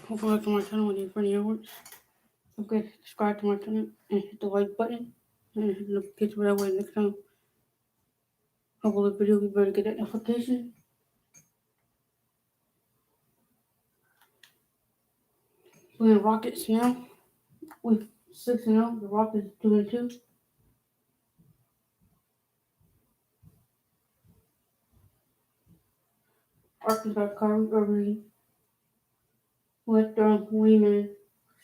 Hopefully, like my channel with these videos. Don't forget to subscribe to my channel and hit the like button and hit the notification bell way next time. Hopefully, the video will be better to get that notification. We're in Rockets now. With 6-0. The Rockets 2-2. Arkansas Kyrie Irving with Lehman,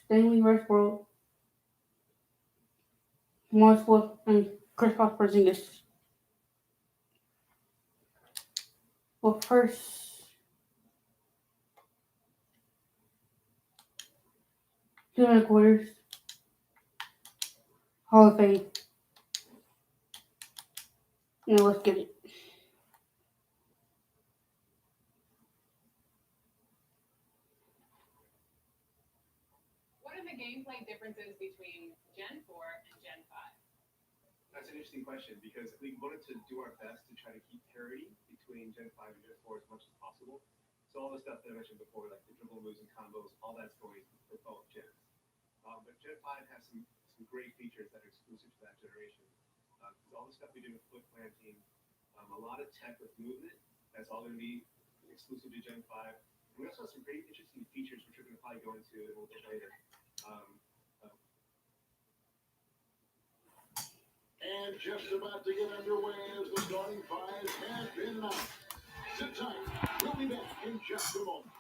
Stanley Westbrook, Morris Swift, and Kristaps Porzingis. Well, first, two and a quarters, Hall of Fame. Now let's get it. What are the gameplay differences between Gen 4 and Gen 5? That's an interesting question because we wanted to do our best to try to keep parity between Gen 5 and Gen 4 as much as possible. So all the stuff that I mentioned before, like the dribble moves and combos, all that's going for both gens. But Gen 5 has some great features that are exclusive to that generation. All the stuff we do with foot planting, a lot of tech with movement, that's all going to be exclusive to Gen 5. And we also have some pretty interesting features which we're going to probably go into a little bit later. And just about to get underway as the starting five has been announced. Sit tight. We'll be back in just a moment.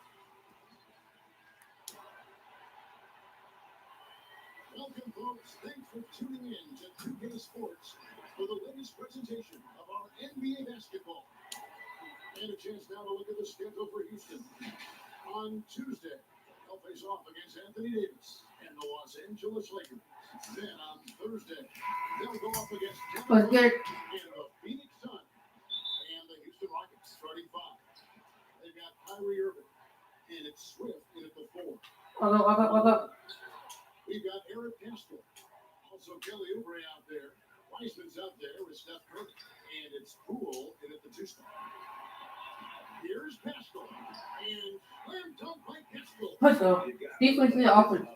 Welcome, folks. Thanks for tuning in to 2K Sports for the latest presentation of our NBA basketball. And a chance now to look at the schedule for Houston. On Tuesday, they'll face off against Anthony Davis and the Los Angeles Lakers. Then on Thursday, they'll go up against Kevin Durant and the Phoenix Suns and the Houston Rockets starting five. They've got Kyrie Irving and it's Swift in at the four. What up? We've got Eric Castro, also Kelly Oubre out there. Weissman's out there with Steph Curry, and it's Poole in at the two spot. Here's Castro, and slam dunk by Castro. Let's go. Defense and offense.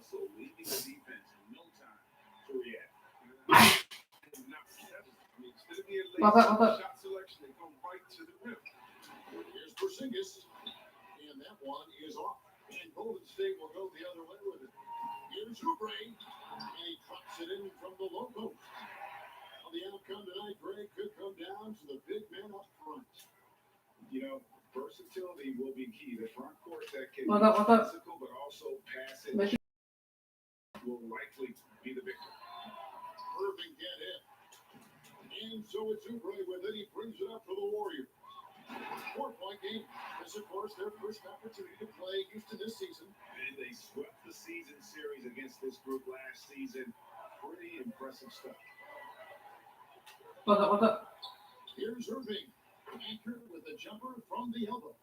What up? Shot selection, they go right to the rim. Here's Porzingis, and that one is off. And Golden State will go the other way with it. Here's Oubre, and he drops it in from the low post. Well, the outcome tonight, Greg, could come down to the big man up front. You know, versatility will be key. The front court that can What be up? physical but also pass it will likely be the victor. Irving get hit. And so it's Oubre with it. He brings it up for the Warriors. 4-point game. This, of course, their first opportunity to play Houston this season. And they swept the season series against this group last season. Pretty impressive stuff. What up? Here's Irving. Accurate with the jumper from the elbow.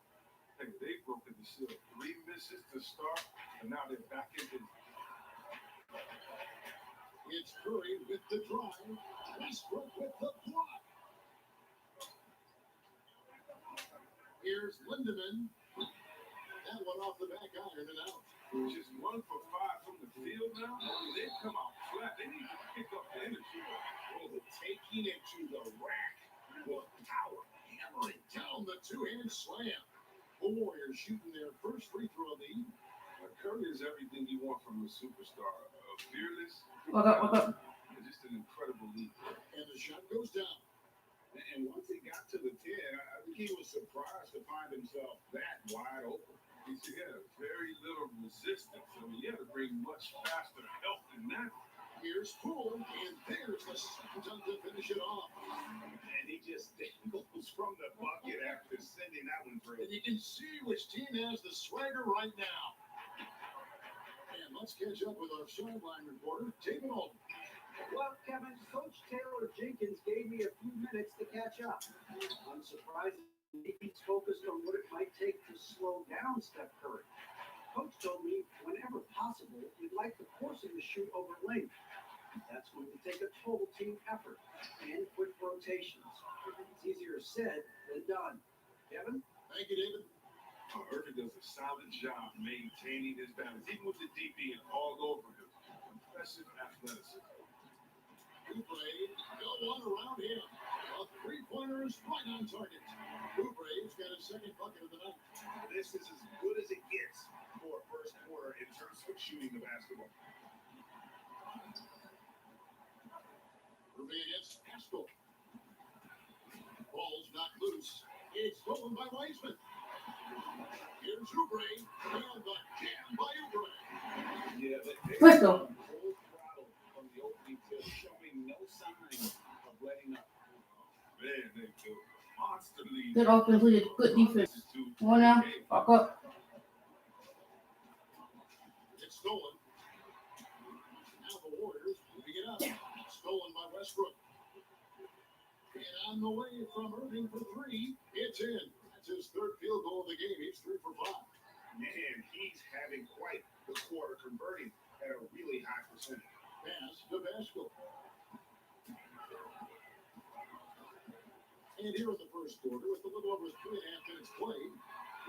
Hey, they've broken the seal. 3 misses to start, and now they're back into it. It's Curry with the drive. Westbrook with the block. Here's Lindemann. That one off the back iron and out. Just 1 for 5 from the field now. They've come out flat. They need to pick up the energy. Oh, the taking it to the rack. With power. Hammering down the two-hand slam. The Warriors shooting their first free throw lead. Curry is everything you want from a superstar. Fearless. What up? Just an incredible lead. And the shot goes down. And once he got to the 10, I think he was surprised to find himself that wide open. He had very little resistance. I mean, you had to bring much faster help than that. Here's Poole, and there's the second dunk to finish it off. And he just dangles from the bucket after sending that one through. And you can see which team has the swagger right now. And let's catch up with our sideline reporter, David Alden. Well, Kevin, Coach Taylor Jenkins gave me a few minutes to catch up. Unsurprisingly, he's focused on what it might take to slow down Steph Curry. Coach told me, whenever possible, we'd like to force him to shoot over length. That's going to take a total team effort and quick rotations. It's easier said than done. Kevin? Thank you, David. Irving does a solid job maintaining his balance, even with the deep being all over him. Impressive athleticism. Oubre, no one around him. A three-pointer is right on target. Oubre's got his second bucket of the night. This is as good as it gets for a first quarter in terms of shooting the basketball. Irving against Pascal. Ball's not loose. It's stolen by Weissman. Here's Oubre, and the jam by Oubre. Yeah, Let's go. full throttle from the opening tip, showing no signs of letting up. Man, they do monster lead. Good offense, lead, good defense. One now, fuck up. It's stolen. Now the Warriors moving it up. Stolen by Westbrook. And on the way from Irving for three, it's in. That's his third field goal of the game. He's 3 for 5. Man, he's having quite the quarter, converting at a really high percentage. Pass to Pascal. And here in the first quarter, with a little over 3.5 minutes played,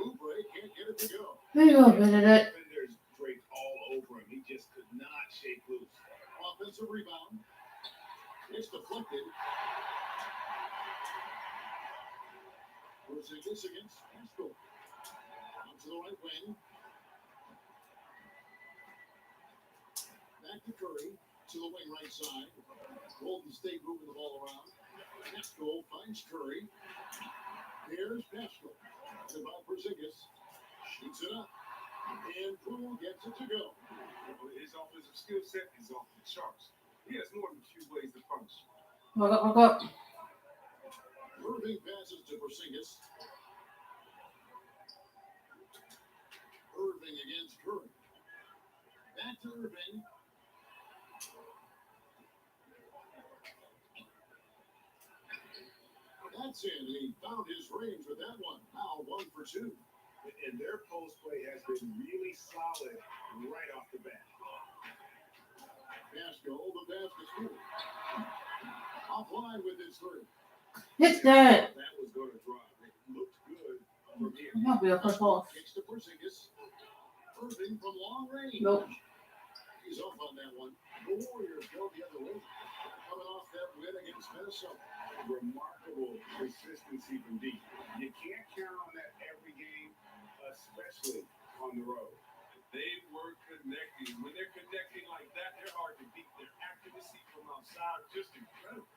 Oubre can't get it to go. There you go, Benedict. Defenders draped all over him. He just could not shake loose. Offensive rebound. It's deflected. Porzingis against Pascal. Out to the right wing. Back to Curry. To the wing right side. Golden State moving the ball around. Pascal finds Curry. Here's Pascal. To by Porzingis. Shoots it up. And Poole gets it to go. His offensive skill set is off the charts. He has more than a few ways to punch. Fuck up, fuck up. Irving passes to Porzingis. Irving against Curry. Back to Irving. That's in. He found his range with that one. Now 1 for 2. And their post play has been really solid right off the bat. Pascal, the basket cool. Offline with his three. Hits that. That was going to drop. It looked good from here. Might be a first ball. Kicks to Porzingis. Irving from long range. Nope. He's off on that one. The Warriors go the other way. Coming off that win against Minnesota. Remarkable consistency from deep. You can't count on that every game, especially on the road. They were connecting. When they're connecting like that, they're hard to beat. Their accuracy from outside, just incredible.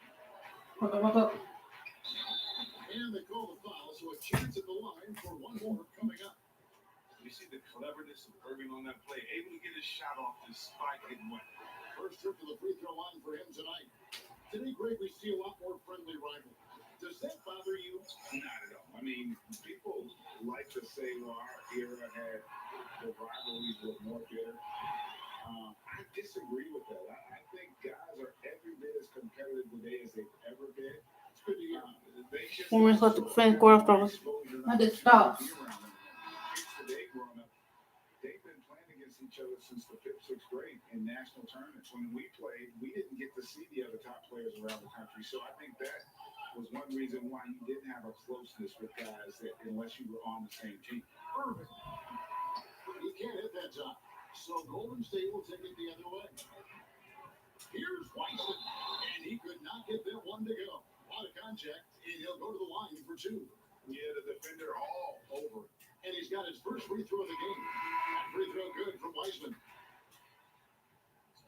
Fuck up, fuck up. And they call the foul, so a chance at the line for one more coming up. You see the cleverness of Irving on that play, able to get his shot off despite getting wet. First trip to the free throw line for him tonight. Today, Greg, we see a lot more friendly rivalry. Does that bother you? Not at all. I mean, people like to say, well, our era had the rivalries were more bitter. I disagree with that. I think guys are every bit as competitive today as they've ever been. It's good to hear. 4 minutes left to finish quarter starters. I did stop. Today growing up, they've been playing against each other since the 5th, 6th grade in national tournaments. When we played, we didn't get to see the other top players around the country. So I think that was one reason why you didn't have a closeness with guys that, unless you were on the same team. Perfect. He can't hit that shot. So Golden State will take it the other way. Here's Weissman, and he could not get that one to go. A lot of contact, and he'll go to the line for 2. Yeah, the defender all over. And he's got his first free throw of the game. That free throw good from Weissman.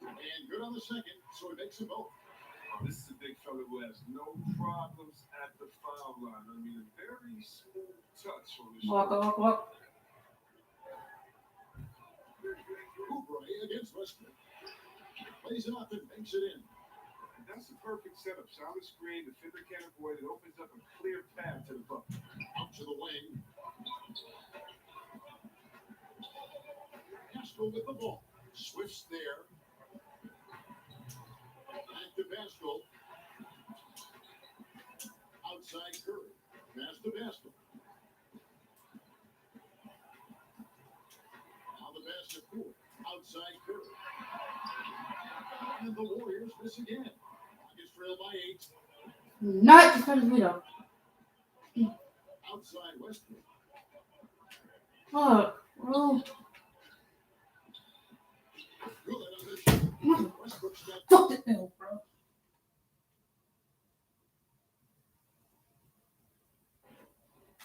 And good on the second, so it makes them both. This is a big fella who has no problems at the foul line. I mean, a very smooth touch on his Walk up, walk up. Oubre against Westbrook. Plays it up and banks it in. And that's a perfect setup. Solid screen, defender can't avoid it. Opens up a clear path to the buck. Up to the wing. Pascal with the ball. Swifts there. Back to Pascal. Outside Curry. Pass to Pascal. Now the pass to Poole. Outside Curry. And the Warriors miss again. Rockets trail by 8. Not because we don't. Outside Westbrook. Fuck, bro. Good on the shot. Westbrook stepped Fuck this hell, bro.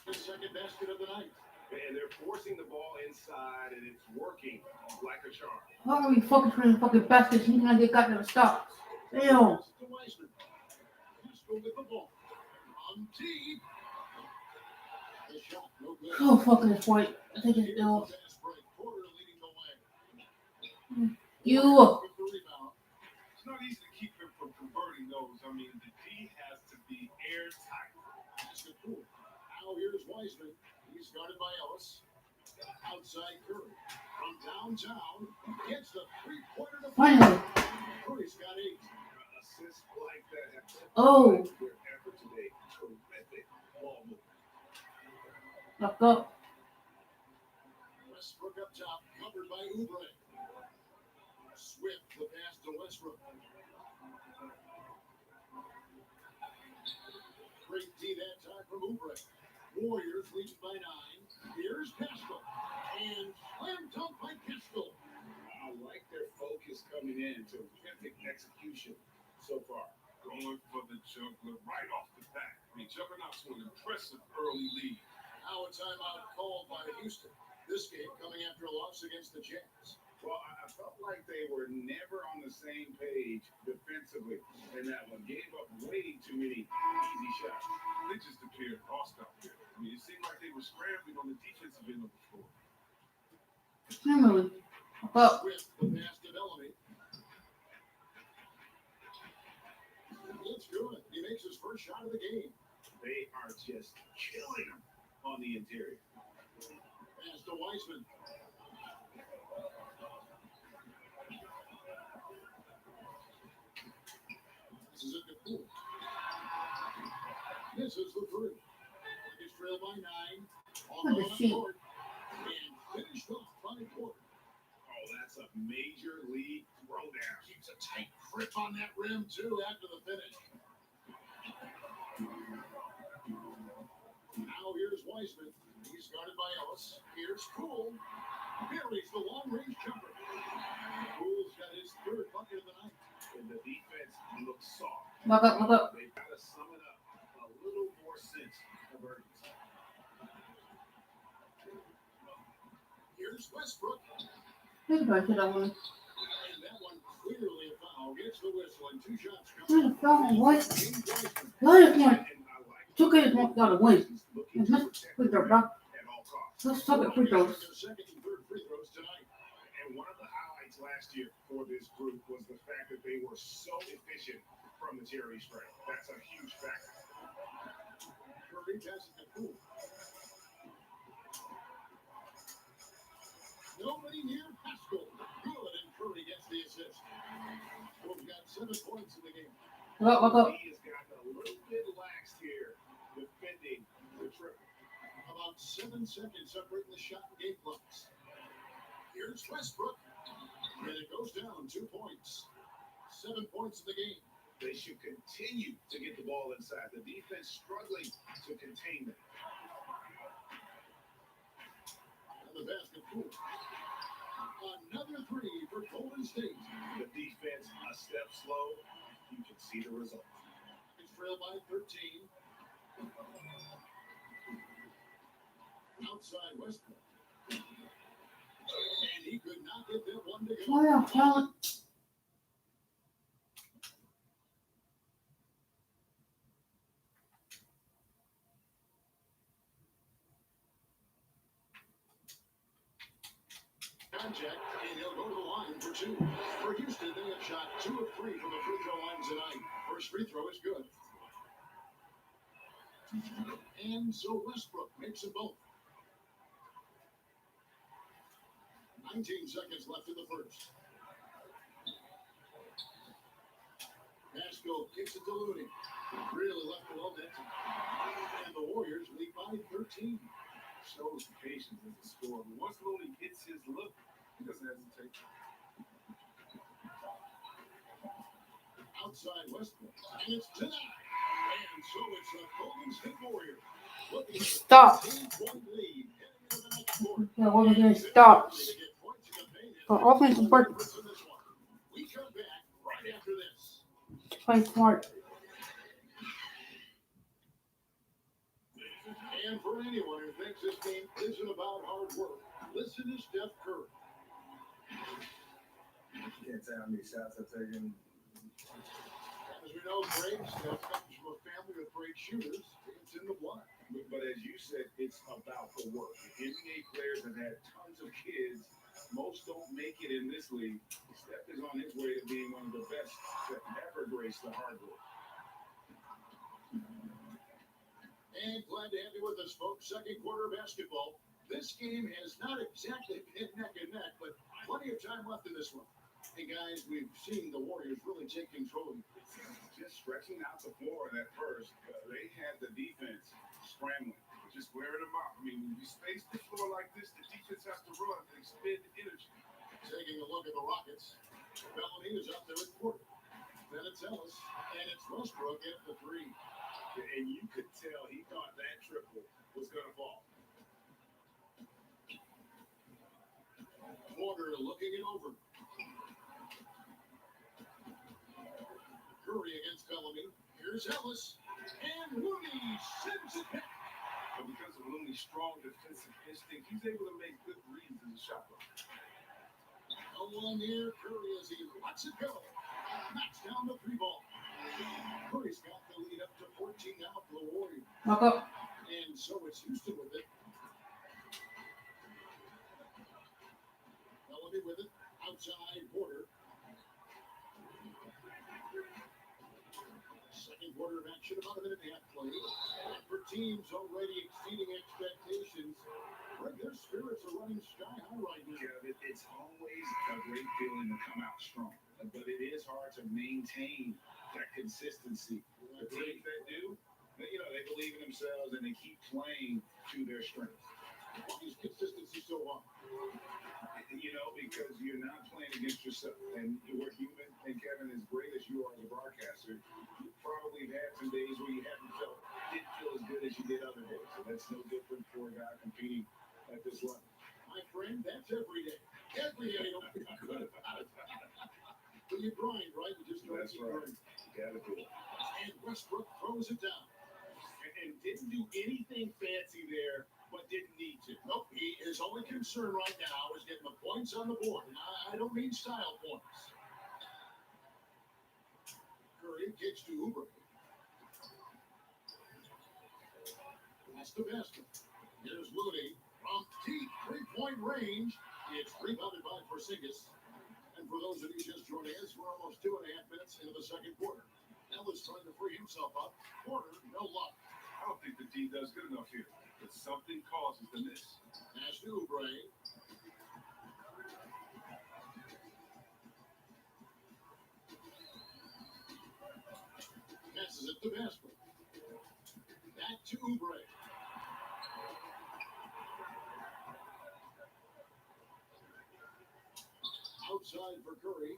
his second basket of the night. And they're forcing the ball inside, and it's working like a charm. Why are we fucking trying to fucking baskets? He's gonna get goddamn stops. Damn. To Wiseman. Pascal with the ball. On T. The shot, no good. Oh, fucking this white. I think it's Here's ill. the fast break. Porter leading the way. You. With the rebound. It's not easy to keep him from converting those. I mean, the D has to be airtight. Basket pool. Now here's Wiseman. He's guarded by Ellis. Outside Curry. From downtown. Gets the three-pointer to Finally. Curry's got 8. Assists like that have Oh. their effort today. Terrific ball movement. Lock up. Westbrook up top. Covered by Oubre. Swift the pass to Westbrook. Great D that time from Oubre. Warriors lead by 9. Here's Pascal. And slam dunk by Pascal. I like their focus coming in. Terrific execution so far. Going for the juggler right off the bat. I mean, Juggernaut's an impressive early lead. Now a timeout called by Houston. This game coming after a loss against the Jazz. Well, I felt like they were never on the same page defensively in that one. Gave up way too many easy shots. They just appeared lost out there. I mean, it seemed like they were scrambling on the defensive end of the floor. Finally. Lock up. Swift the pass to Bellamy. It's good. He makes his first shot of the game. They are just killing them on the interior. Pass to Wiseman. This is at the pool. Misses the three. Nuggets trail by 9. On What the the shit? court. And finished off by Porter. Oh, that's a major league throwdown. Keeps a tight grip on that rim, too, after the finish. Now here's Wiseman. He's guarded by Ellis. Here's Poole. Buries the long-range jumper. Poole's got his third bucket of the night. And the defense looks soft. Lock up. Lock up. They've got to sum it up. A little more sense of urgency. Here's Westbrook. Think about it, that one. And that one clearly a foul. Gets the whistle and 2 shots What coming. the fuck? What? James Wiseman. Why is one? And I like Two kids gotta win. he's looking It's to not protect free the throw, rim bro. at all costs. Let's suck at free throws. Their second and third free throws tonight. And one of the highlights last year for this group was the fact that they were so efficient from the charity stripe. That's a huge factor. Curry passes to Poole. Nobody near Pascal. Good, and Curry gets the assist. Poole's got 7 points in the game. Lock up. Lock up. He has gotten a little bit lax here defending the triple. About 7 seconds separating the shot and game clocks. Here's Westbrook. And it goes down 2 points. 7 points in the game. They should continue to get the ball inside. The defense struggling to contain them. And the basket Poole. Another 3 for Golden State. The defense a step slow. You can see the result. It's trailed by 13. Outside Westbrook. And he could not get that one to go. Oh yeah, talent. Contact, and he'll go to the line for 2. For Houston, they have shot 2 of 3 from the free throw line tonight. First free throw is good. And so Westbrook makes them both. 19 seconds left in the first. Pascal kicks it to Looney. Really left below net. And the Warriors lead by 13. Shows patience as a scorer. But once Looney hits his look, he doesn't hesitate. Outside Westbrook. And it's denied. And so it's the Golden State Warriors. Looking for Stop. a 10-point lead heading into the next quarter. Yeah, we're getting stops. For offensive work, We come back right after this. play smart. And for anyone who thinks this game isn't about hard work, listen to Steph Curry. Can't say how many shots I've taken. As we know, great Steph comes from a family of great shooters. It's in the blood. But as you said, it's about the work. NBA players have had tons of kids. Most don't make it in this league. Steph is on his way to being one of the best to ever grace the hardwood. And glad to have you with us, folks. Second quarter basketball. This game has not exactly been neck and neck, but plenty of time left in this one. Hey, guys, we've seen the Warriors really take control. Just stretching out the floor at first, they had the defense scrambling, just wearing them out. I mean, when you space the floor like this, the defense has to run and expend energy. Taking a look at the Rockets. Bellamy is up there at quarter. Then it's Ellis, and it's Westbrook at the three. And you could tell he thought that triple was going to fall. Porter looking it over. Curry against Bellamy. Here's Ellis. And Looney sends it back. But because of Looney's strong defensive instinct, he's able to make good reads in the shot clock. No one near Curry as he lets it go. Knocks down the three ball. Curry's got the lead up to 14 now for the Warriors. Walk up. And so it's Houston with it. Bellamy with it. Outside Porter. Second quarter of action, about a minute and a half played. And for teams already exceeding expectations, Greg, their spirits are running sky high right now. Yeah, it's always a great feeling to come out strong, but it is hard to maintain that consistency. The teams that do, they believe in themselves and they keep playing to their strengths. Why is consistency so hard? Because you're not playing against yourself, and we're human. And Kevin, as great as you are as a broadcaster, you probably have had some days where you didn't feel as good as you did other days. So that's no different for a guy competing at this level. My friend, that's every day. Every day, don't feel good about it. When you grind, right? You just don't That's keep right. grinding. You gotta do it. And Westbrook throws it down. And didn't do anything fancy there, but didn't need to. Nope, his only concern right now is getting the points on the board. And I don't mean style points. Curry kicks to Uber. That's the basket. Here's Looney from deep three-point range. It's rebounded by Porzingis. And for those of you just joining us, we're almost 2.5 minutes into the second quarter. Ellis trying to free himself up. Porter, no luck. I don't think the D does good enough here, but something causes the miss. Pass to Oubre. Passes it to Westbrook. Back to Oubre. Outside for Curry.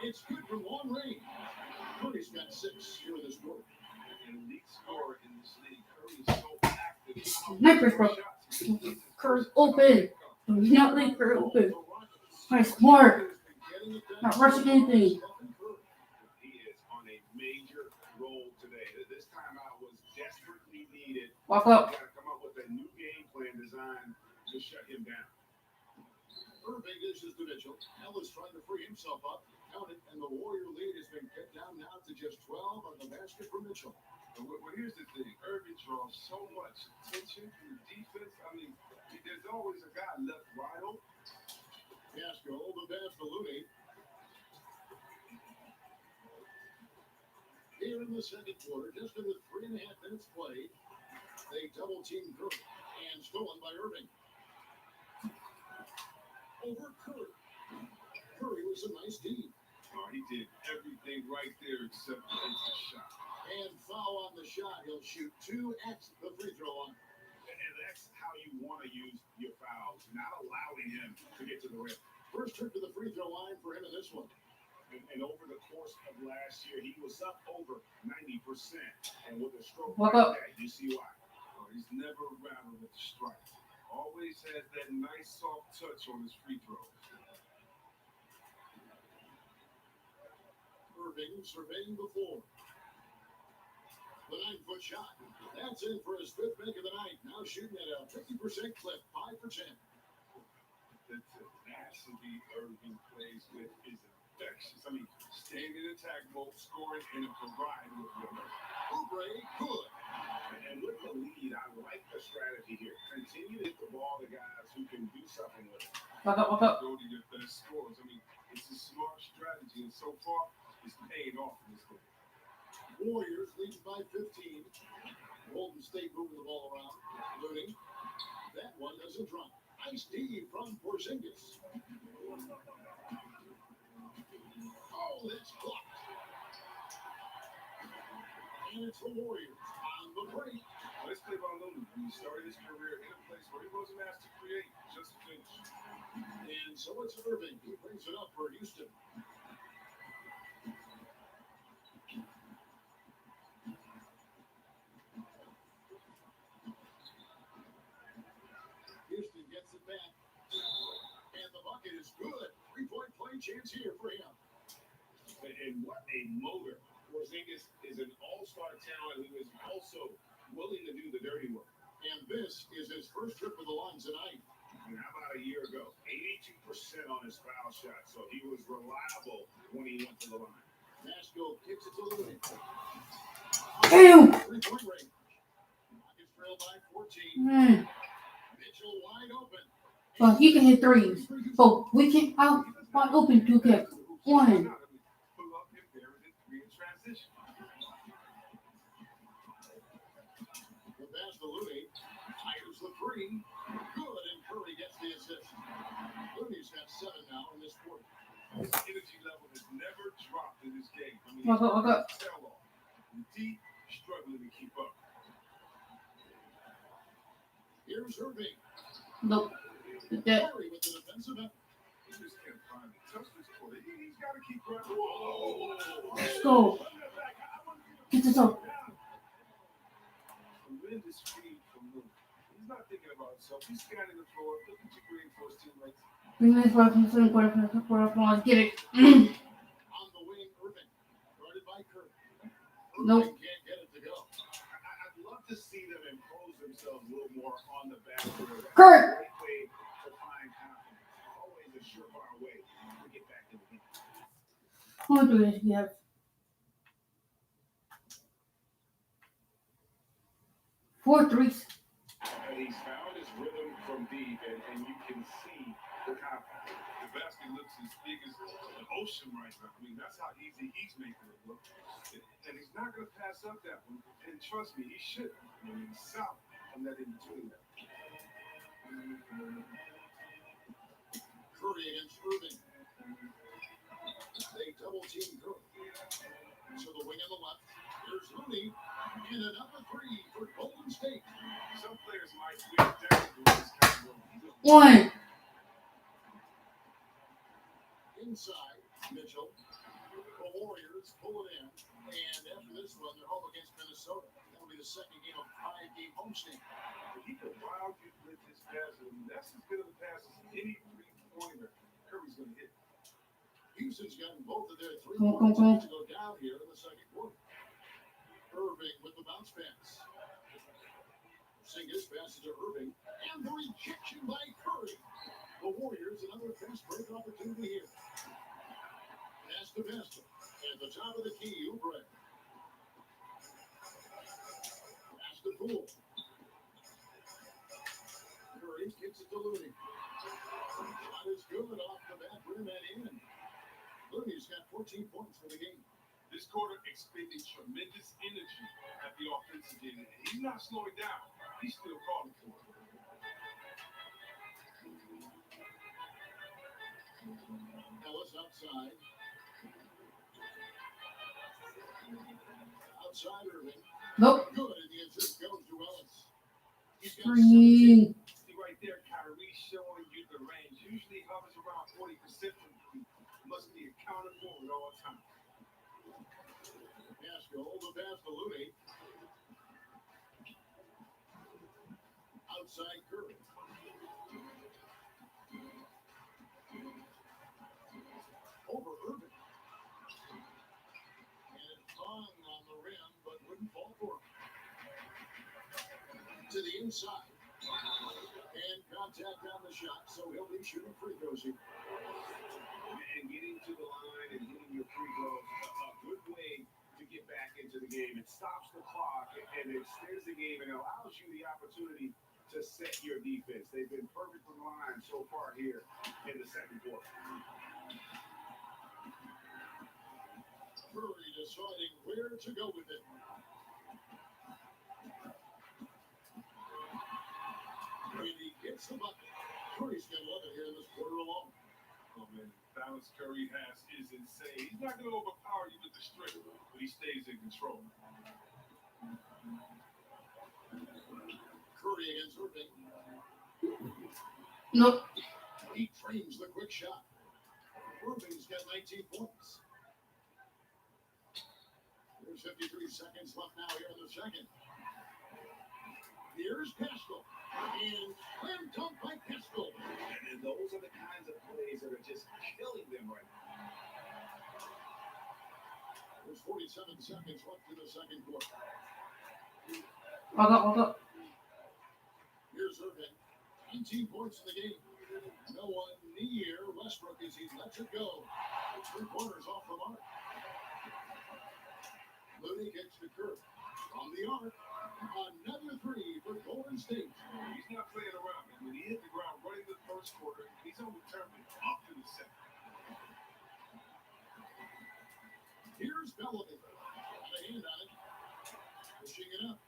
It's good from long range. Curry's got 6 here in this quarter. An elite scorer in this league. Curry is so active. Nice, bro. Curry's open. He's not late for open. Nice, smart. Not rushing anything. He is on a major roll today. This timeout was desperately needed. Walk You up. got to come up with a new game plan designed to shut him down. Irving dishes to Mitchell. Ellis trying to free himself up. Counted, and the Warrior lead has been cut down now to just 12 on the basket for Mitchell. Well, here's the thing. Irving draws so much attention from the defense. I mean, there's always a guy left wide open. Castro, the pass to Looney. Here in the second quarter, just under 3.5 minutes played, they double team Curry and stolen by Irving. Over Curry. Curry was a nice D. Oh, he did everything right there except place the shot. And foul on the shot. He'll shoot 2 at the free throw line. And that's how you want to use your fouls, not allowing him to get to the rim. First trip to the free throw line for him in this one. And over the course of last year, he was up over 90%. And with a stroke Walk like up. that, you see why. He's never rattled with the strike. Always has that nice soft touch on his free throws. Irving surveying the floor. The 9-foot shot. That's in for his 5th make of the night. Now shooting at a 50% clip, 5 for 10. The tenacity Irving plays with is infectious. I mean, staying in attack mode, scoring in a variety of ways. Oubre, good. And with the lead, I like the strategy here. Continue to hit the ball to guys who can do something with it. Walk up. Go to your best scores. I mean, it's a smart strategy, and so far, it's paying off in this game. Warriors leading by 15. Golden State moving the ball around. Looney. That one doesn't drop. Nice D from Porzingis. Oh, that's blocked. And it's the Warriors on the break. Let's play by Looney. He started his career in a place where he wasn't asked to create, just to finish. And so it's Irving. He brings it up for Houston. Houston gets it back. And the bucket is good. 3-point play chance here for him. And what a motor. Porzingis is an all-star talent who is also willing to do the dirty work. And this is his first trip to the line tonight. And how about a year ago? 82% on his foul shot, so he was reliable when he went to the line. Nashville kicks it to Looney. Damn. 3-point range. Rockets trail by 14. Mitchell wide open. Well, he can hit threes. But we can out wide open 2K. One. Pull up if there is a three in transition. The pass to Looney. Tires the 3. Good, and Curry gets the assist. Looney's got 7 now in this quarter. His energy level has never dropped in this game. I mean, Walk up. tail off. The deep, struggling to keep up. Here's Irving. Nope. That. Curry with the defensive effort. He just can't find it. Touch this quarter. He's got to keep running. Whoa! Let's go. Get this up. Tremendous speed from Luke. He's not thinking about himself. He's scanning the floor, looking to create for his teammates. 3 minutes left in the second quarter. Let's get it. On the wing, Irving. Guarded by Curry. Nope. Irving can't get it to go. I'd love to see them impose themselves a little more on the basket. Kurt. Great way to find confidence. Always a surefire way to get back in the game. How much do we have? 4 threes. And he's found his rhythm from deep, and you can see the confidence. The basket looks as big as an ocean right now. I mean, that's how easy he's making it look. And he's not going to pass up that one. And trust me, he shouldn't. I mean, he's south and that in between that. Curry against Irving. They double team Curry. So the wing on the left. Here's Looney. And another 3 for Golden State. Some players might switch down to this kind of role. 1. Inside, Mitchell. The Warriors pull it in. And after this one, they're home against Minnesota. That'll be the second game of 5-game homestand. He can wild you with his passes. I mean, that's as good of a pass as any three-pointer Curry's going to hit. Houston's gotten both of their 3 Come on. points to go down here in the second quarter. Irving with the bounce pass. Porzingis passes to Irving. And the rejection by Curry. The Warriors, another fast break opportunity here. Pass to Vesta. At the top of the key, Oubre. Pass to Poole. Curry kicks it to Looney. Shot is good off the back rim and in. Looney's got 14 points for the game. This quarter expended tremendous energy at the offensive end. And he's not slowing down. He's still calling for it. Ellis outside. Outside Irving. Nope. Good, and the assist goes to Ellis. He's got 17. 3. See right there, Kyrie showing you the range. Usually hovers around 40% from three. Must be accounted for at all times. Pascal, the pass to Looney. Outside Curry. to the inside. And contact on the shot, so he'll be shooting free throws here. And getting to the line and hitting your free throws, a good way to get back into the game. It stops the clock and it extends the game and allows you the opportunity to set your defense. They've been perfect from the line so far here in the second quarter. Curry deciding where to go with it. When he gets the bucket, Curry's going to love it here in this quarter alone. Oh, man, the balance Curry has is insane. He's not going to overpower you with the strength, but he stays in control. Curry against Irving. Nope. He frames the quick shot. Irving's got 19 points. There's 53 seconds left now here in the second. Here's Pascal. And slam dunk by Pascal. And those are the kinds of plays that are just killing them right now. There's 47 seconds left in the second quarter. Hold up. Here's Irving. 19 points in the game. No one near Westbrook as he lets it go. It's 3 quarters off the mark. Looney kicks to Curry. From the arc. Another three for Golden State. He's not playing around, man. When he hit the ground running the first quarter, he's only turned it up in the second. Here's Bellamy. Got a hand on it. Pushing it up.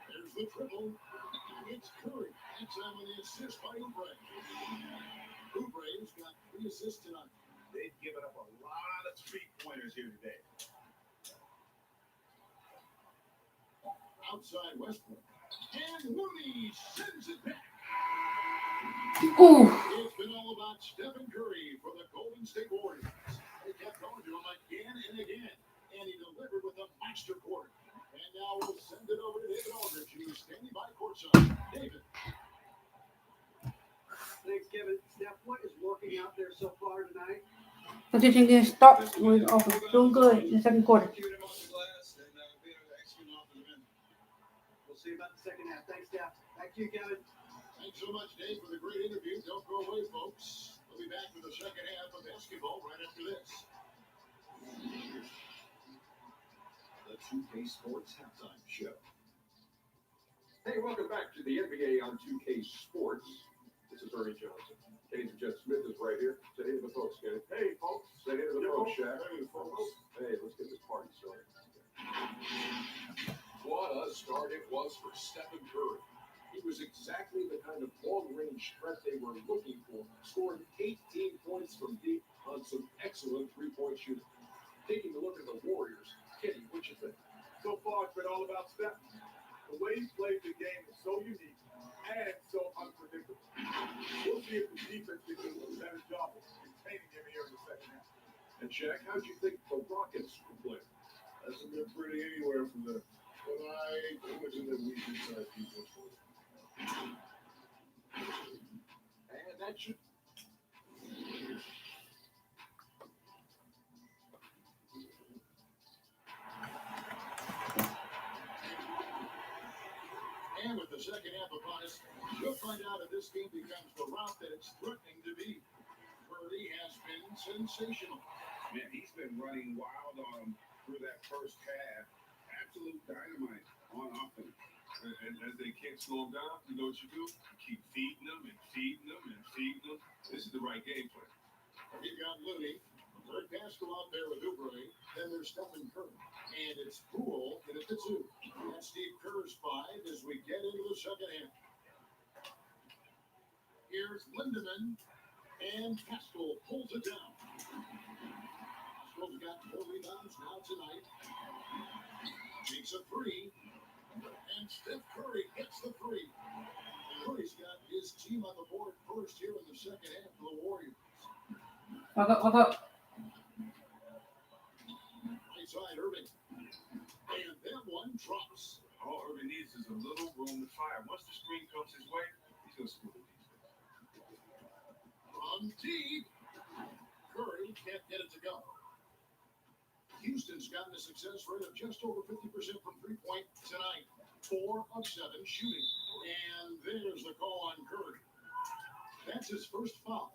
There's the triple. It's Curry. That's on the assist by Oubre. Oubre's got 3 assists tonight. They've given up a lot of three-pointers here today. Outside Westbrook. And Looney sends it back. Ooh. It's been all about Stephen Curry for the Golden State Warriors. They kept going to him again and again. And he delivered with a master quarter. And now we'll send it over to David Aldridge, who's standing by courtside. David. Thanks, Kevin. Steph, what is working out there so far tonight? Position getting stopped. We're off doing good in the second quarter. We'll see about the second half. Thanks, Steph. Back to you, Kevin. Thanks so much, Dave, for the great interview. Don't go away, folks. We'll be back with the second half of basketball right after this. The 2K Sports Halftime Show. Hey, welcome back to the NBA on 2K Sports. This is Ernie Johnson. Kenny Jet Smith is right here. Say hey to the folks, Kenny. Hey, folks. Say hey to the folks, Shaq. Hey, folks. Hey, let's get this party started. What a start it was for Stephen Curry. He was exactly the kind of long-range threat they were looking for. Scored 18 points from deep on some excellent three-point shooting. Taking a look at the Warriors, Kenny, what you think? So far, it's been all about Steph. The way he played the game is so unique and so unpredictable. We'll see if the defense can do a better job of containing him here in the second half. And Shaq, how'd you think the Rockets were playing? Hasn't been pretty anywhere from there. But I was in the weak inside defense. And that should. And with the second half upon us, you'll find out if this game becomes the route that it's threatening to be. Curry has been sensational. Man, he's been running wild on him through that first half. Absolute dynamite on offense. And as they can't slow him down, you know what you do? You keep feeding them and feeding them and feeding them. This is the right game plan. You've got Looney. Third Pascal out there with Oubre. Then there's Stephen Curry. And it's Poole in at the 2. That's Steve Kerr's 5 as we get into the second half. Here's Lindemann. And Pascal pulls it down. Pascal's got 4 rebounds now tonight. Makes a 3. And Steph Curry hits the 3. Curry's got his team on the board first here in the second half for the Warriors. Hold up. Right side, Irving. And that one drops. All Irving needs is a little room to fire. Once the screen comes his way, he's going to score the defense. From deep. Curry can't get it to go. Houston's gotten a success rate of just over 50% from three-point tonight. 4 of 7 shooting. And there's the call on Curry. That's his first foul.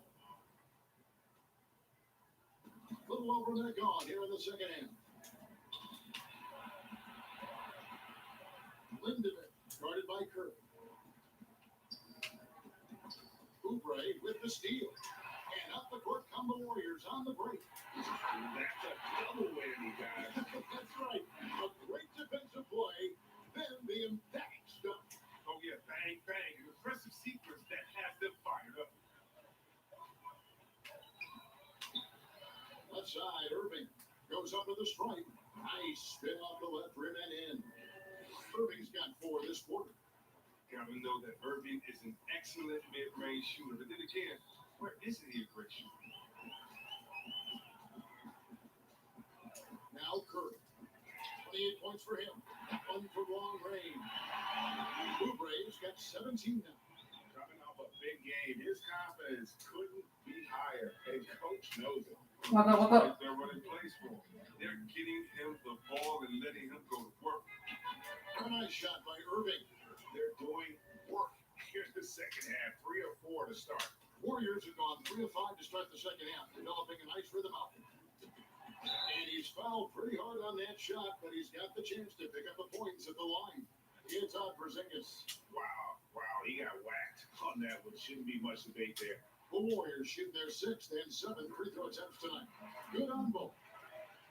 A little over a minute gone here in the second half. Lindemann, guarded by Curry. Oubre with the steal. And up the court come the Warriors on the break. That's a double whammy, guys. That's right. A great defensive play, then the emphatic stuff. Oh, yeah, bang, bang. An impressive sequence that has them fired up. Left side, Irving goes up to the stripe. Nice spin off the left rim and in. Irving's got 4 this quarter. Gotta know that Irving is an excellent mid-range shooter, but then again, where isn't he a great shooter? Now Curry. 28 points for him. That one from long range. Oubre's got 17 now. Coming off a big game, his confidence couldn't be higher, and coach knows it. Walk up. They're running plays for him. They're getting him the ball and letting him go to work. A nice shot by Irving. They're doing work. Here's the second half, 3 or 4 to start. Warriors have gone 3 of 5 to start the second half, developing a nice rhythm out there. And he's fouled pretty hard on that shot, but he's got the chance to pick up the points at the line. It's on Porzingis. Wow, he got whacked on that one. Shouldn't be much debate there. The Warriors shooting their 6th and 7th free throw attempts tonight. Good on both.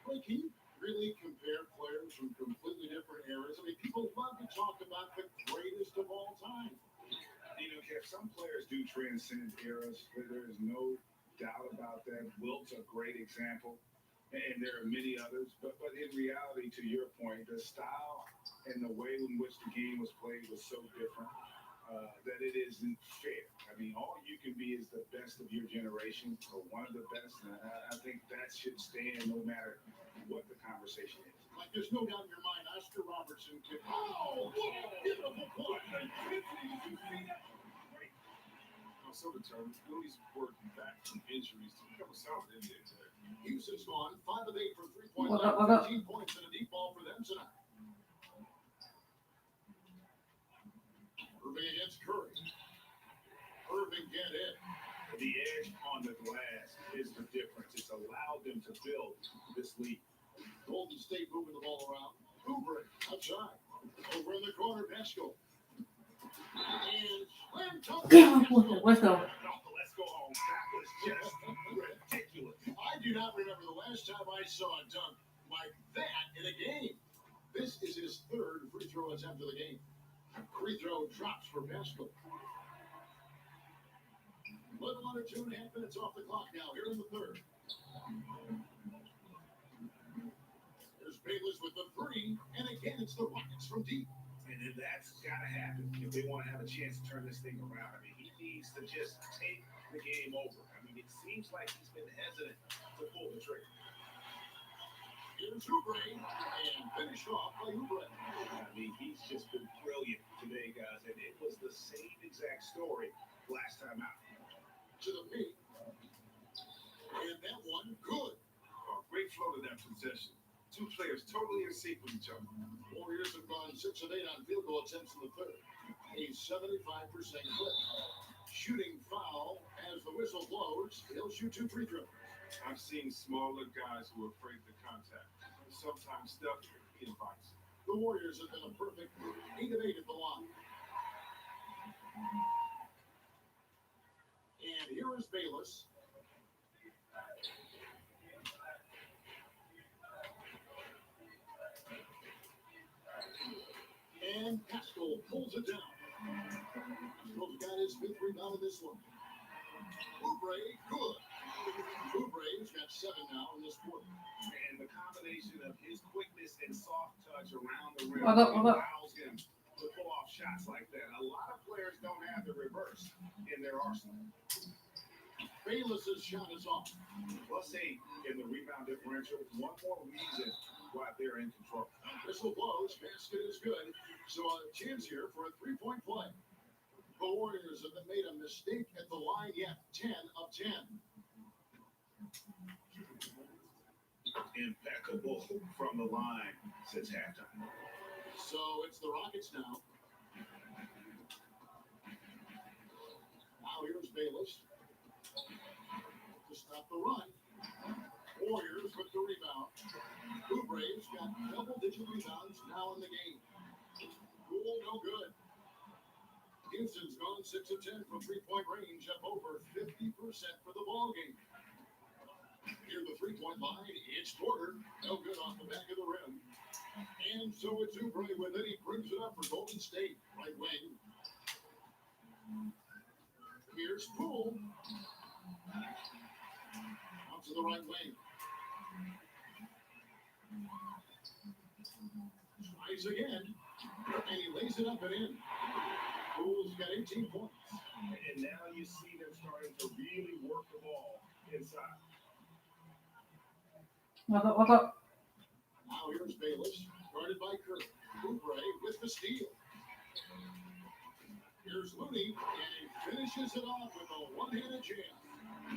But can you really compare players from completely different eras? I mean, people love to talk about the greatest of all time. You know, Kev, some players do transcend eras. There is no doubt about that. Wilt's a great example, and there are many others. But in reality, to your point, the style and the way in which the game was played was so different that it isn't fair. I mean, all you can be is the best of your generation, or one of the best. And I think that should stand no matter what the conversation is. Like, there's no doubt in your mind, Oscar Robertson kicked. Oh, what a beautiful play. So determined, Philly's working back from injuries to become a solid NBA player. Houston's gone 5 of 8 from 3-point Walk line, up. 15 points and a deep ball for them tonight. Irving against Curry. Irving get it. The edge on the glass is the difference. It's allowed them to build this lead. Golden State moving the ball around. Oubre outside. Over in the corner, Pascal. And slam dunk. Let's go. Let's go home. That was just ridiculous. I do not remember the last time I saw a dunk like that in a game. This is his 3rd free throw attempt of the game. Free throw drops for Pascal. Little under 2.5 minutes off the clock now, here in the 3rd. There's Bayless with the 3, and again it's the Rockets from deep. And then that's got to happen if they want to have a chance to turn this thing around. I mean, he needs to just take the game over. I mean, it seems like he's been hesitant to pull the trigger. Here's Oubre, and finished off by Oubre. I mean, he's just been brilliant today, guys, and it was the same exact story last time out. To the paint. And that one, good. Great flow to that possession. 2 players totally in sync with each other. Warriors have gone 6 of 8 on field goal attempts in the 3rd. A 75% clip. Shooting foul as the whistle blows. He'll shoot 2 free throws. I've seen smaller guys who are afraid of contact. Sometimes stuff invites. The Warriors have been a perfect 8 of 8 at the line. And here is Bayless. And Pascal pulls it down. Pascal's got his 5th rebound in this one. Oubre, good. Oubre's got 7 now in this quarter. And the combination of his quickness and soft touch around the rim Walk up. allows him to pull off shots like that. A lot of players don't have the reverse in their arsenal. Bayless's shot is off. +8 in the rebound differential. One more reason why they're in control. Whistle blows, basket is good. So a chance here for a 3-point play. The Warriors haven't made a mistake at the line yet. 10 of 10. Impeccable from the line since halftime. So it's the Rockets now. Now here's Bayless to stop the run. Warriors with the rebound. Oubre's got double-digit rebounds now in the game. Cool, no good. Houston's gone 6 of 10 from three-point range, up over 50% for the ball game. Near the three-point line, it's Porter. No good off the back of the rim. And so it's Oubre with it. He brings it up for Golden State. Right wing. Here's Poole. Out to the right wing. Tries again. And he lays it up and in. Poole's got 18 points. And now you see them starting to really work the ball inside. Walk up. Now here's Bayless, guarded by Curry. Oubre with the steal. Here's Looney, and he finishes it off with a one-handed jam.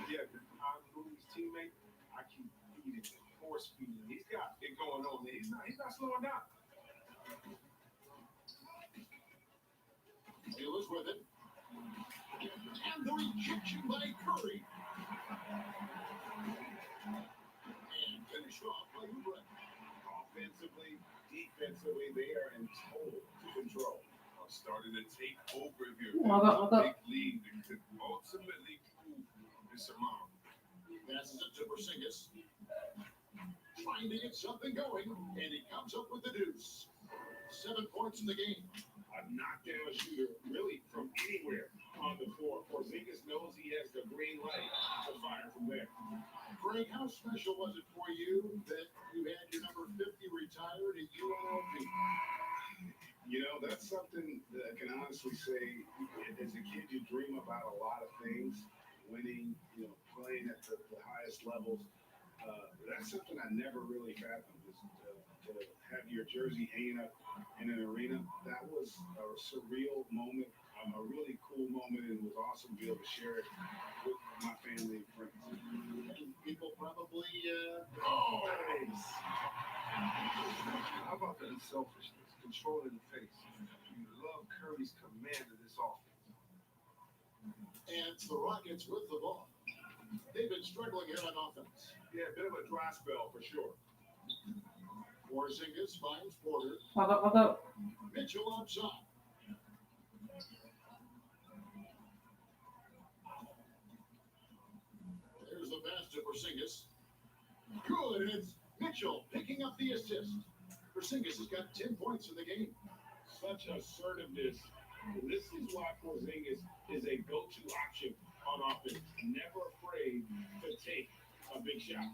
Yeah, I'm Louis' teammate. I keep feeding him, force feeding him. He's got it going on. He's not slowing down. Bayless with it. And the rejection by Curry. And finish off by Oubre. Offensively, defensively, they are in total control. I'm starting to take over here. Walk up. Big lead that could ultimately prove insurmountable. Passes it to Porzingis. Trying to get something going, and he comes up with the deuce. 7 points in the game. A knockdown shooter, really from anywhere on the floor. Porzingis knows he has the green light to fire from there. Greg, how special was it for you that you had your number 50 retired at UNLV? You know, that's something that I can honestly say, as a kid, you dream about a lot of things, winning, playing at the highest levels. That's something I never really fathomed, is to have your jersey hanging up in an arena. That was a surreal moment, a really cool moment, and it was awesome to be able to share it with my family and friends. And people probably, Nice. How about the unselfishness, controlling the pace? You love Curry's command of this offense. and it's the Rockets with the ball. They've been struggling here on offense. Yeah, a bit of a dry spell for sure. Porzingis finds Porter. Walk up. Mitchell outside. There's the pass to Porzingis. Good, and it's Mitchell picking up the assist. Porzingis has got 10 points in the game. Such assertiveness. This is why Porzingis is a go-to option on offense. Never afraid to take a big shot.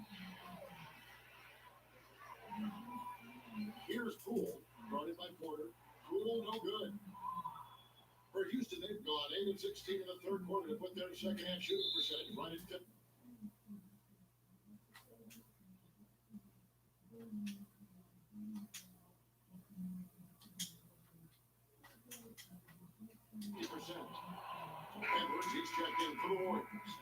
Here's Poole, guarded by Porter. Poole, no good. For Houston, they've gone 8 of 16 in the third quarter to put their second half shooting percentage right at 50. Edwards, he's checked in for the Warriors.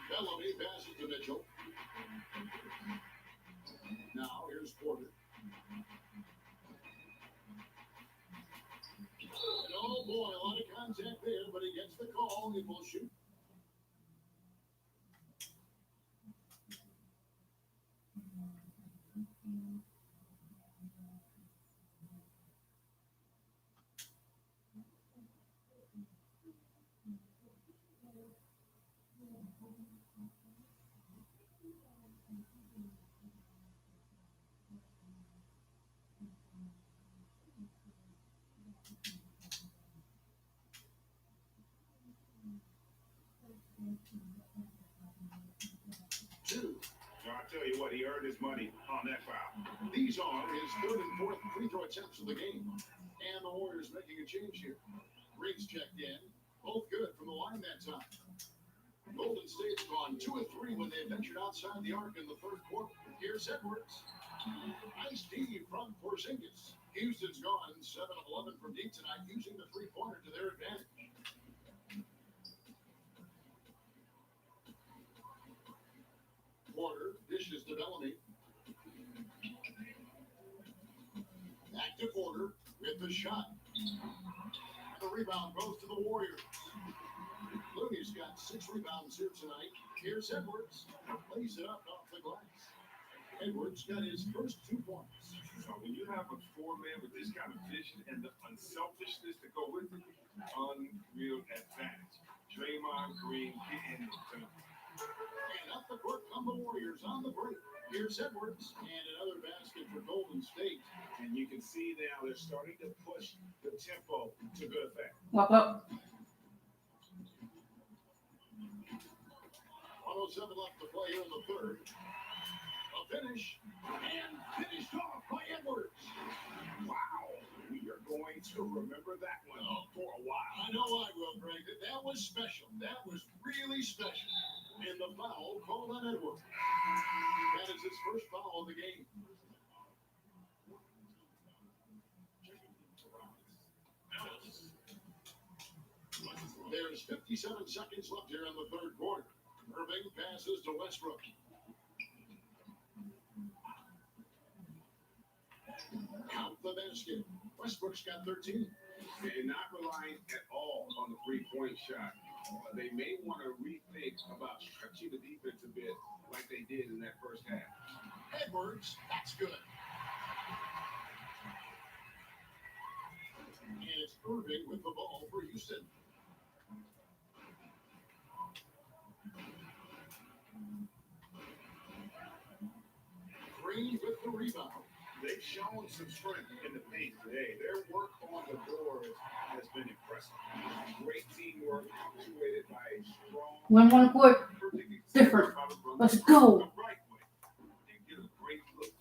Bellamy passes to Mitchell. Now here's Porter. And oh boy, a lot of contact there, but he gets the call and will shoot. Two. So I tell you what, he earned his money on that foul. These are his third and fourth free throw attempts of the game. And the Warriors making a change here. Riggs checked in. Both good from the line that time. Golden State's gone 2 of 3 when they ventured outside the arc in the first quarter. Here's Edwards. Nice D from Porzingis. Houston's gone 7 of 11 from deep tonight, using the three-pointer to their advantage. quarter. Dishes to Bellamy. Back to Porter with the shot. The rebound goes to the Warriors. Looney's got 6 rebounds here tonight. Here's Edwards. Lays it up off the glass. Edwards got his first 2 points. So when you have a four-man with this kind of vision and the unselfishness to go with it, unreal advantage. Draymond Green getting it done. And up the court come the Warriors on the break. Here's Edwards. And another basket for Golden State. And you can see now they're starting to push the tempo to good effect. Walk up. 107 left to play here in the third. A finish. And finished off by Edwards. Wow. We are going to remember that one for a while. I know I will, Greg. That was special. That was really special. And the foul called on Edwards. That is his first foul of the game. There's 57 seconds left here in the third quarter. Irving passes to Westbrook. Count the basket. Westbrook's got 13. They're not relying at all on the three-point shot. They may want to rethink about stretching the defense a bit like they did in that first half. Edwards, that's good. And it's Irving with the ball for Houston. Green with the rebound. They've shown some strength in the paint today. Their work on the boards has been impressive. Great teamwork, punctuated by a strong, When one court, perfect different. example of how to run Let's the go. right way and get a great look.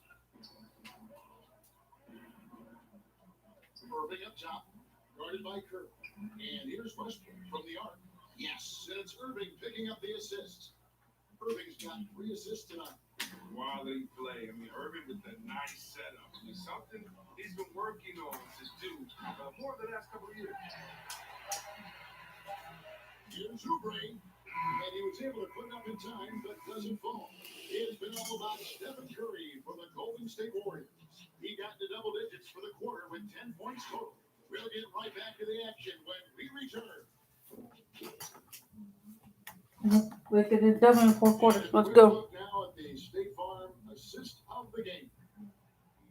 Irving up top, guarded by Kerr. And here's Westbrook from the arc. Yes, and it's Irving picking up the assist. Irving's got 3 assists tonight. Quality play. I mean, Irving with a nice setup. I mean, something he's been working on to do more the last couple of years. Here's Oubre, and he was able to put it up in time, but doesn't fall. It's been all about Stephen Curry for the Golden State Warriors. He got to double digits for the quarter with 10 points total. We'll get right back to the action when we return. We'll get it done in the fourth quarter. And Let's we'll go. look now at the State Farm assist of the game.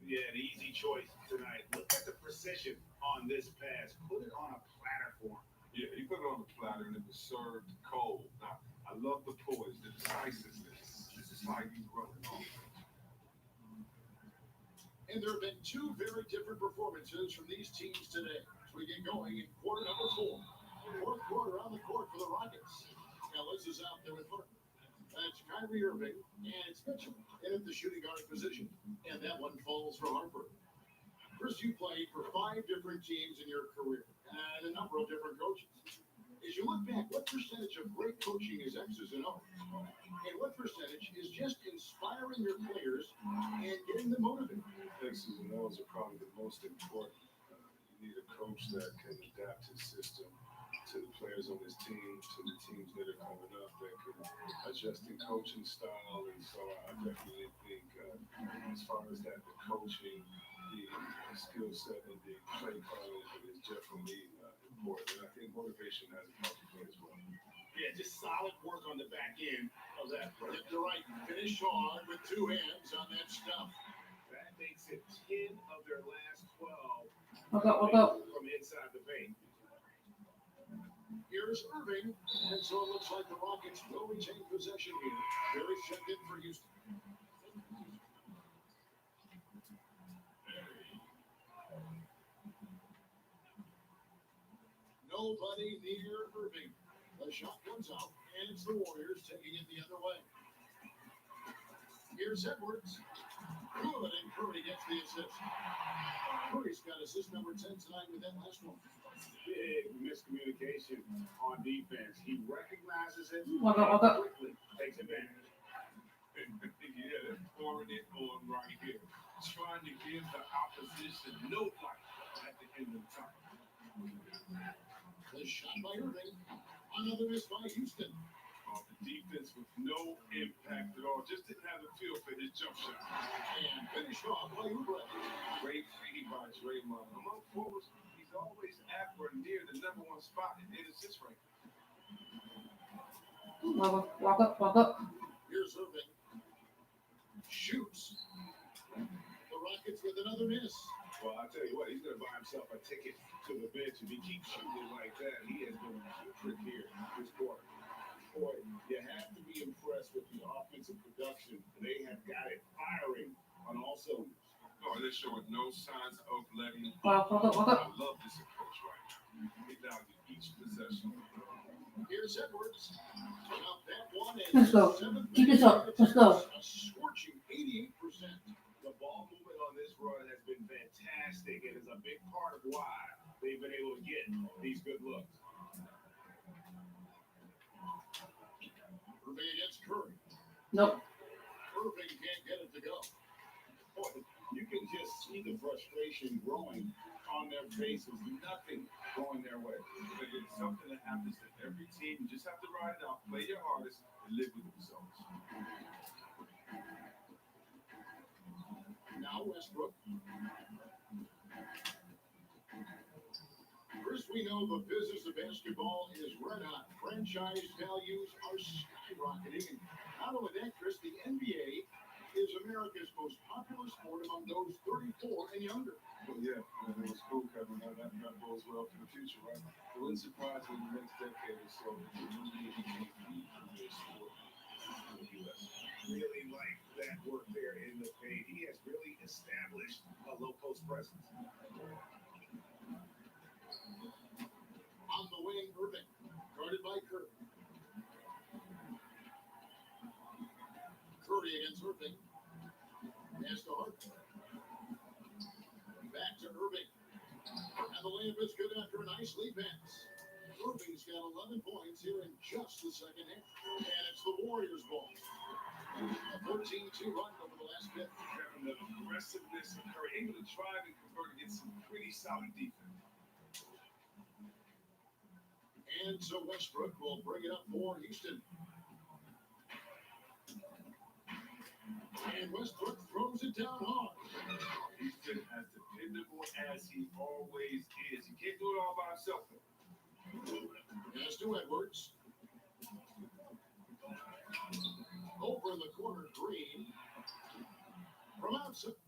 Yeah, the easy choice tonight. Look at the precision on this pass. Put it on a platter for him. Yeah, he put it on the platter and it was served cold. Now, I love the poise, the decisiveness. This is how you run it on. And there have been 2 very different performances from these teams today as we get going in quarter number 4. Fourth quarter on the court for the Rockets. Ellis is out there with Harper. That's Kyrie Irving, and it's Mitchell in at the shooting guard position. And that one falls for Harper. Chris, you played for 5 different teams in your career and a number of different coaches. As you look back, what percentage of great coaching is X's and O's? And what percentage is just inspiring your players and getting them motivated? X's and O's are probably the most important. You need a coach that can adapt his system to the players on his team, to the teams that are coming up, that can adjust in coaching style. And so I definitely think as far as that, the coaching, the skill set, and the play calling is definitely important. And I think motivation has a part to play as well. Yeah, just solid work on the back end of that play. You're right. Finish hard with 2 hands on that stuff. That makes it 10 of their last 12 Walk up. from inside the paint. Here's Irving, and so it looks like the Rockets will retain possession here. Very checked in for Houston. Nobody near Irving. The shot comes out, and it's the Warriors taking it the other way. Here's Edwards. Good, and Curry gets the assist. Curry's got assist number 10 tonight with that last one. Big miscommunication on defense. He recognizes it Walk up. and quickly takes advantage. Yeah, they're pouring it on right here. Trying to give the opposition no fight at the end of the time. The shot by Irving. Another miss by Houston. Oh, the defense with no impact at all. Just didn't have the feel for his jump shot. And finished off by Ubre. Great feed by Draymond. Among forwards, he's always at or near the number one spot in assist ranking. Walk up. Here's Irving. Shoots. The Rockets with another miss. Well, I tell you what, he's going to buy himself a ticket to the bench. If he keeps shooting like that, he has been putrid here this quarter. Boy, you have to be impressed with the offensive production. They have got it firing on all cylinders. Oh, they're showing no signs of letting Walk I up. love this approach right now. He values each possession. Here's Edwards. Up that one and Let's go. seventh Keep this up. Let's go. A scorching 88%. The ball movement on this run has been fantastic and is a big part of why they've been able to get these good looks. Irving against Curry. Nope. Irving can't get it to go. Boy, you can just see the frustration growing on their faces. Nothing going their way. But it's something that happens to every team. You just have to ride it out, play your hardest, and live with the results. Now Westbrook. First, we know the business of basketball is red hot. Franchise values are skyrocketing. And not only that, Chris, the NBA is America's most popular sport among those 34 and younger. Well, yeah, and it was cool, Kevin. That bodes well for the future, right? It wouldn't surprise me in the next decade or so if the NBA became the premier sport in the U.S. Really like that work there in the paint. He has really established a low post presence. On the wing, Irving. Guarded by Curry. Curry against Irving. Pass to Hart. Back to Irving. And the layup is good after a nice lead pass. Irving's got 11 points here in just the second half. And it's the Warriors' ball. A 14-2 run over the last bit. Kevin, the aggressiveness of Curry, able to drive and convert against some pretty solid defense. And so Westbrook will bring it up for Houston. And Westbrook throws it down hard. Houston, as dependable as he always is. He can't do it all by himself, though. Pass to Edwards. Over in the corner, Green. From outside.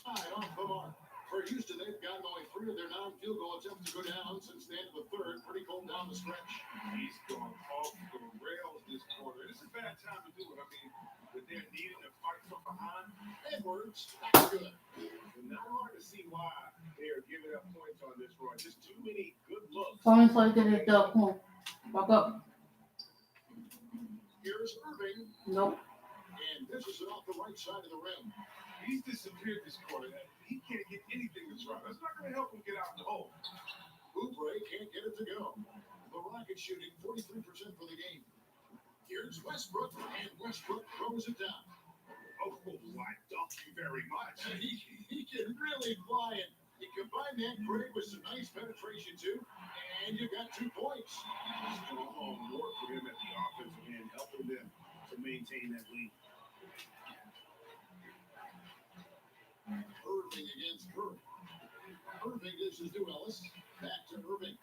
Off the mark. For Houston, they've gotten only 3 of their 9 field goal attempts to go down since the end of the third. Pretty cold down the stretch. He's gone off the rails this quarter. It's a bad time to do it. I mean, when they're needing to fight from behind. Edwards, that's good. And not hard to see why they are giving up points on this run. Just too many good looks. Someone's like get it up. Come on. Walk up. Here's Irving. Nope. And this is off the right side of the rim. He's disappeared this quarter. He can't get anything to drop. That's not going to help him get out in the hole. Oubre can't get it to go. The Rockets shooting 43% for the game. Here's Westbrook, and Westbrook throws it down. Oh, why, thank you very much. He can really fly it. You combine that grade with some nice penetration, too, and you got 2 points. Strong work for him at the offensive end, helping them to maintain that lead. Irving against Curry. Irving dishes to Ellis. Back to Irving.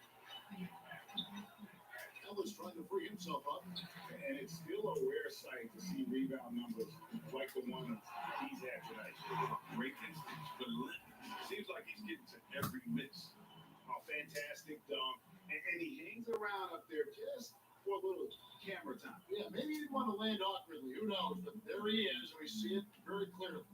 Ellis trying to free himself up. And it's still a rare sight to see rebound numbers like the one he's had tonight. Great instinct. Relentless. Seems like he's getting to every miss. A fantastic dunk. And he hangs around up there just for a little camera time. Yeah, maybe he didn't want to land awkwardly. Who knows? But there he is. We see it very clearly.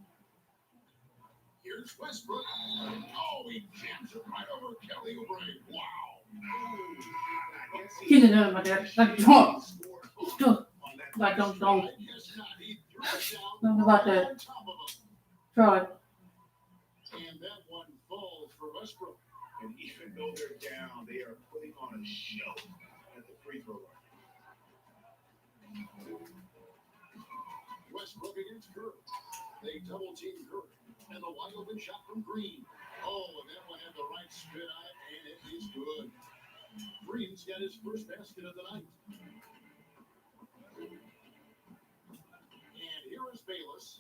Here's Westbrook. Oh, he jams it right over Kelly Oubre. Wow. I guess Get it out of my dad. Like don't. Still. on that Like don't. I guess not. He threw it down Nothing about that. on top of him. Try. And that one falls for Westbrook. And even though they're down, they are putting on a show at the free throw line. Westbrook against Curry. They double team Curry. And the wide open shot from Green. Oh, and that one had the right spin on it, and it is good. Green's got his first basket of the night. And here is Bayless.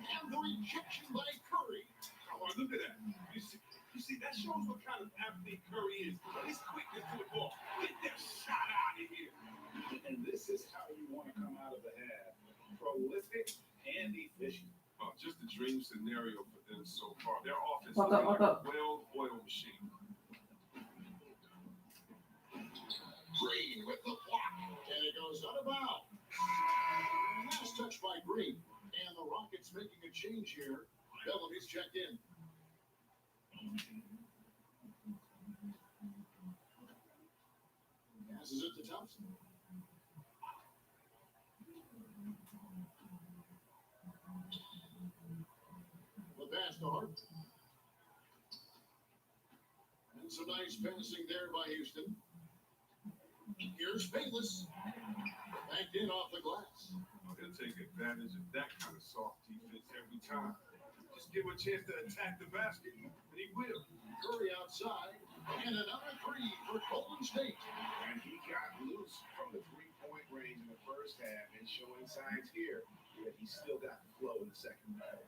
And the rejection by Curry. Oh, look at that. You see, that shows what kind of athlete Curry is. His quickness to the ball. Get that shot out of here. And this is how you want to come out of the half. Prolific and efficient. Oh, just a dream scenario for them so far. Their offense is Walk like up. a well-oiled machine. Green with the block. And it goes out of bounds. Last touch by Green. And the Rockets making a change here. Bellamy's checked in. Passes it to Thompson. The pass to Hart. And some nice passing there by Houston. Here's Bayless. Backed in off the glass. They'll take advantage of that kind of soft defense every time. Just give him a chance to attack the basket, and he will. Curry outside. And another three for Golden State. And he got loose from the three-point range in the first half and showing signs here that he still got the flow in the second half.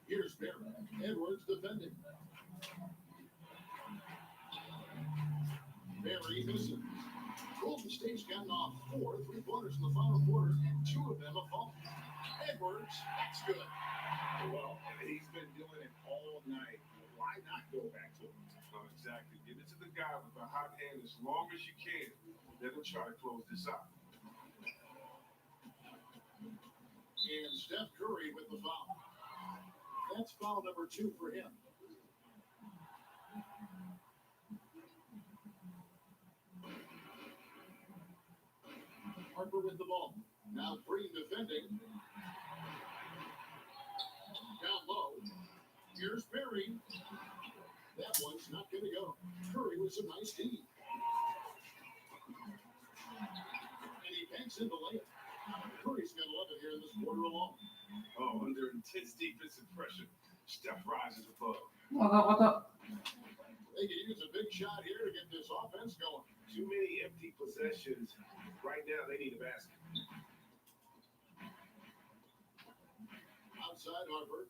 Here's Barrett. Edwards defending. Barry misses. Golden State's gotten off 4 3-pointers in the final quarter, and 2 of them have fallen. Edwards, that's good. Well, he's been doing it all night. Why not go back to him? Exactly. Give it to the guy with the hot hand as long as you can. Let him try to close this out. And Steph Curry with the foul. That's foul number 2 for him. Harper with the ball. Now Green defending. Down low. Here's Perry. That one's not going to go. Curry with some nice D. And he banks in the layup. Curry's got 11 here in this quarter alone. Oh, under intense defensive pressure, Steph rises above. Walk up. They can use a big shot here to get this offense going. Too many empty possessions. Right now, they need a basket. Outside Harper.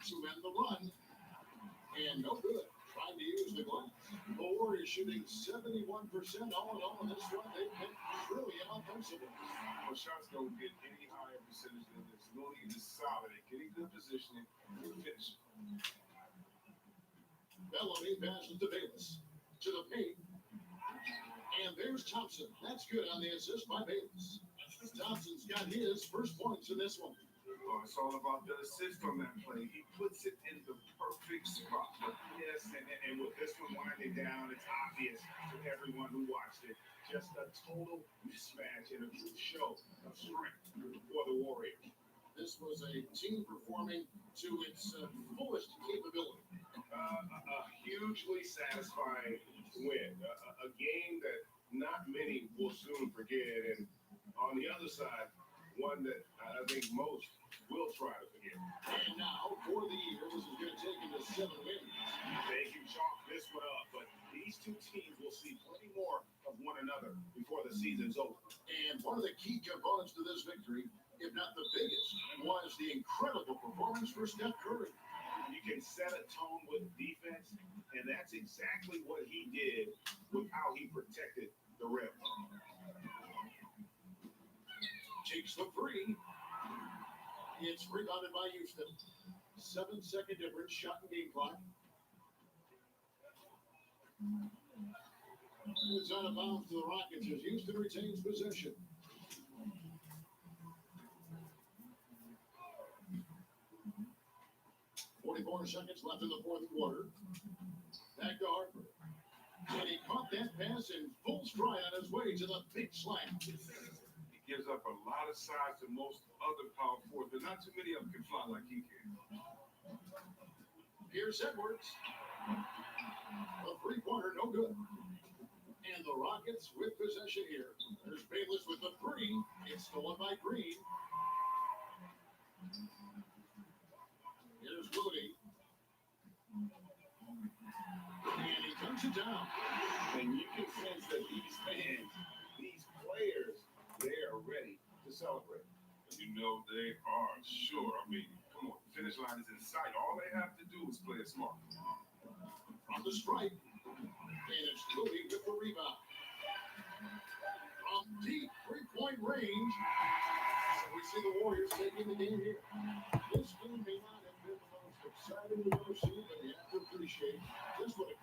To end the run. And no good. Trying to use the glass. The Warriors shooting 71% all in all in this one. They've been brilliant offensively. Well, shots don't get any higher percentage than this. Looney is solid at getting good positioning and finishing. Bellamy passes to Bayless. To the paint. And there's Thompson. That's good on the assist by Bayless. Thompson's got his first points in this one. Oh, it's all about the assist on that play. He puts it in the perfect spot. Yes, and with this one winding down, it's obvious to everyone who watched it. Just a total mismatch and a true show of strength for the Warriors. This was a team performing to its fullest capability. A hugely satisfying win. A game that not many will soon forget. And on the other side, one that I think most will try to forget. And now, for the year, this is going to take him to 7 wins. They can chalk this one up, but these two teams will see plenty more of one another before the season's over. And one of the key components to this victory, if not the biggest, was the incredible performance for Steph Curry. You can set a tone with defense, and that's exactly what he did with how he protected the rim. Takes the three. It's rebounded by Houston. 7-second difference, shot and game clock. It's out of bounds to the Rockets as Houston retains possession. "44 seconds left in the fourth quarter. Back to Harper. And he caught that pass in full stride on his way to the big slam. He gives up a lot of size to most other power forwards, but not too many of them can fly like he can. Here's Edwards. A three-pointer, no good. And the Rockets with possession here. There's Bayless with the three. It's stolen by Green. Here's Cody. And he comes it down. And you can sense that these fans, these players, they are ready to celebrate. You know they are, sure. I mean, come on, the finish line is in sight. All they have to do is play it smart. From the stripe. And it's Cody with the rebound. From deep three-point range. So we see the Warriors taking the game here. This game may not have been the most exciting we've ever seen, but you have to appreciate just what a